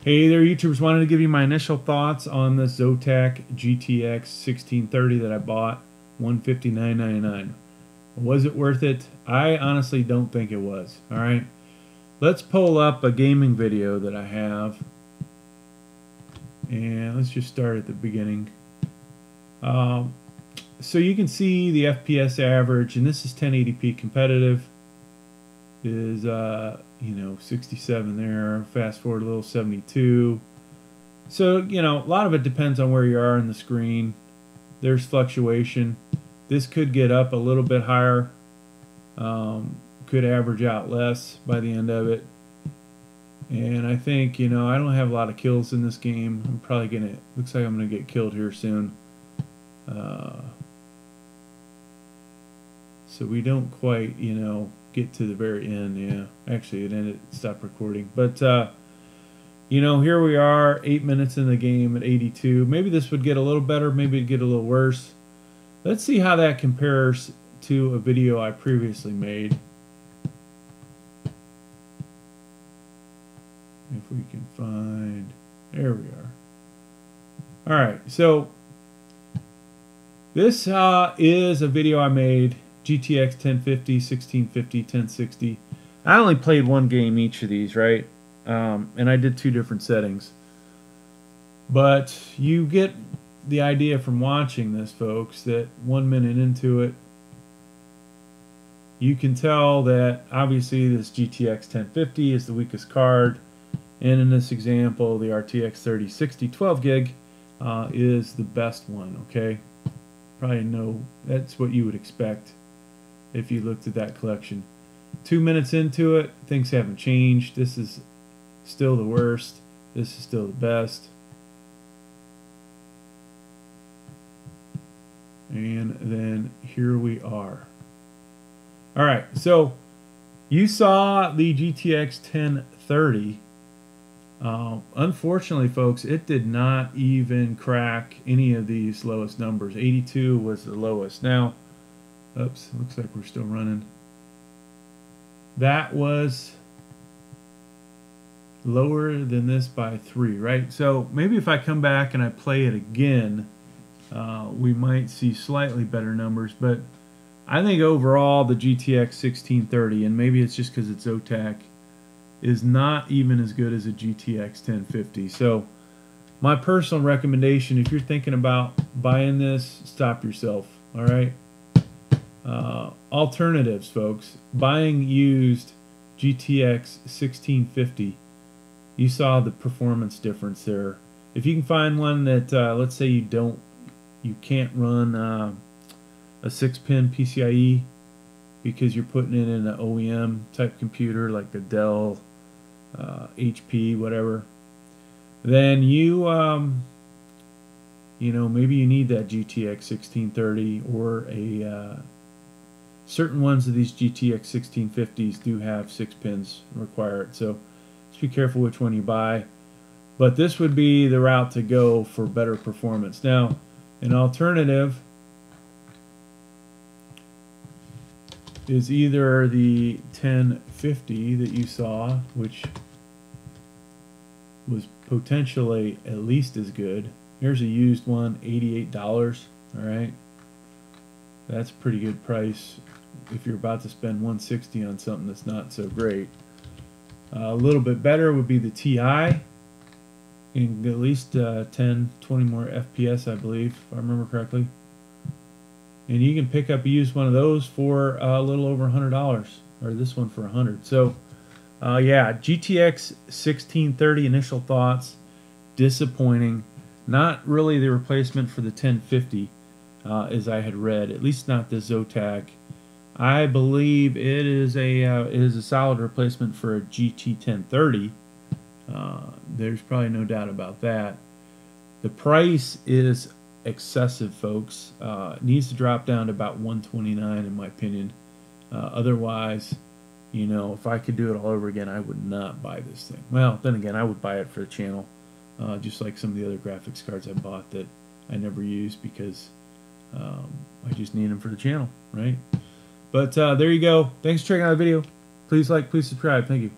Hey there, YouTubers. Wanted to give you my initial thoughts on the Zotac GTX 1630 that I bought, $159.99. Was it worth it? I honestly don't think it was. All right, let's pull up a gaming video that I have, and let's just start at the beginning. So you can see the FPS average, and this is 1080p competitive. Is 67 there. Fast forward a little, 72. So a lot of it depends on where you are in the screen. There's fluctuation. This could get up a little bit higher. Could average out less by the end of it. And I think I don't have a lot of kills in this game. I'm probably gonna. Looks like I'm gonna get killed here soon. So we don't quite get to the very end. Yeah, actually it stopped recording, but here we are, 8 minutes in the game at 82. Maybe this would get a little better, maybe it'd get a little worse. Let's see how that compares to a video I previously made, if we can find. There we are. All right, so this is a video I made, GTX 1050, 1650, 1060. I only played one game each of these, right? And I did two different settings. But you get the idea from watching this, folks, that 1 minute into it, you can tell that obviously this GTX 1050 is the weakest card. And in this example, the RTX 3060 12 gig is the best one, okay? Probably know that's what you would expect if you looked at that collection. 2 minutes into it, things haven't changed. This is still the worst. This is still the best. And then here we are. All right, so you saw the GTX 1030. Unfortunately, folks, it did not even crack any of these lowest numbers. 82 was the lowest. Now, oops, looks like we're still running. That was lower than this by 3, right? So maybe if I come back and I play it again, we might see slightly better numbers. But I think overall the GTX 1630, and maybe it's just because it's Zotac, is not even as good as a GTX 1050. So my personal recommendation, if you're thinking about buying this, stop yourself. All right. Alternatives, folks. Buying used GTX 1650. You saw the performance difference there. If you can find one that, let's say you can't run a 6-pin PCIe because you're putting it in an OEM type computer like a Dell, HP, whatever, then maybe you need that GTX 1630, or a certain ones of these GTX 1650s do have 6 pins required. So just be careful which one you buy. But this would be the route to go for better performance. Now, an alternative is either the 1050 that you saw, which was potentially at least as good. Here's a used one, $88. All right, that's a pretty good price if you're about to spend $160 on something that's not so great. A little bit better would be the TI. You can get at least 10, 20 more FPS, I believe, if I remember correctly. And you can pick up a used one of those for a little over $100, or this one for $100. So, yeah, GTX 1630 initial thoughts, disappointing. Not really the replacement for the 1050, as I had read. At least not the Zotac. I believe it is a solid replacement for a GT 1030. There's probably no doubt about that. The price is excessive, folks. It needs to drop down to about $129 in my opinion. Otherwise, if I could do it all over again, I would not buy this thing. Well, then again, I would buy it for the channel, just like some of the other graphics cards I bought that I never used because I just need them for the channel, right? But there you go. Thanks for checking out the video. Please like, please subscribe. Thank you.